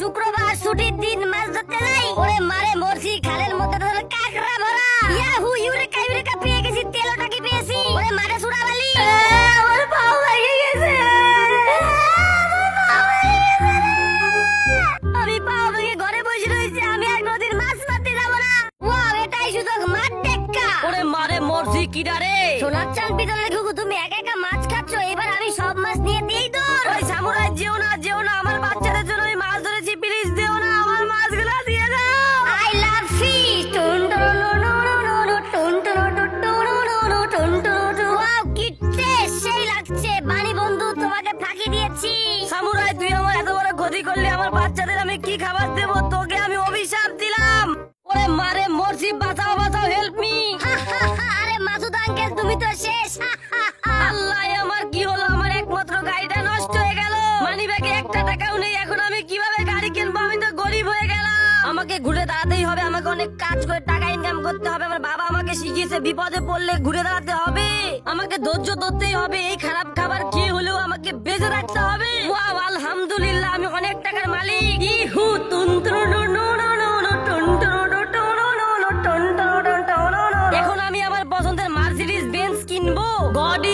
শুক্রবার ছুটির দিন মাছ ধরতে যাই, ওরে মারে মরছি, খালের মধ্যে তো কাঁকড়া ভরা। ইয়াহু ইউরেকা ইউরেকা পেয়ে গেছি, তেলটা কি পেয়েছি, ওরে মারে সুরাবালি, আমার পাও ভেঙে গেছে, আমি পাও ভেঙে ঘরে বসে রয়েছি, আমি আর কোনদিন মাছ মারতে যাবো না। ওয়াও, এটাই সুযোগ, মাছ দেখা। ওরে মারে মরছি কিডা রে? সোনার চান পিতলের ঘুঘু, তুমি একা একা মাছ খাচ্ছ, এবার আমি সব মাছ নিয়ে দিই তোর। ওই সামুরাই যেও না, যেও না, আমার বাচ্চাদের জন্য আমি মাছ ধরেছি, প্লিজ দিও না, আমার মাছগুলা দিয়ে দাও। I love fish. Tun tun tun tun tun tun tun tun tun. Wow, কি টেস্ট, সেই লাগছে। বানি বন্ধু, তোমাকে ফাঁকি দিয়েছি। সামুরাই, তুই আমার এত বড় ক্ষতি করলি, আমার বাচ্চাদের আমি কি খাবার দেব? তোকে আমি অভিশাপ দিলাম। ওরে মারে মরছি, বাঁচাও বাঁচাও, হেল্প মি। আরে মাসুদ আঙ্কেল, তুমি তো শেষ। আল্লাহ, আমার কি হলো? আমার একমাত্র গাড়িটা নষ্ট হয়ে গেল, মানিব্যাগে একটা টাকাও নেই, এখন আমি কিভাবে গাড়ি কিনবো? আমি তো গরিব হয়ে গেলাম। আমাকে ঘুরে দাঁড়াতেই হবে, আমাকে অনেক কাজ করে টাকা ইনকাম করতে হবে। আমার বাবা আমাকে শিখিয়েছে, বিপদে পড়লে ঘুরে দাঁড়াতে হবে, আমাকে ধৈর্য ধরতেই হবে, এই খারাপ খাবার খেয়ে হলেও আমাকে বেঁচে রাখতে হবে। ওয়াও, আলহামদুলিল্লাহ, আমি অনেক টাকার মালিক। ইহু এখন আমি আমার পছন্দের মার্সিডিজ বেঞ্চ কিনবো। গড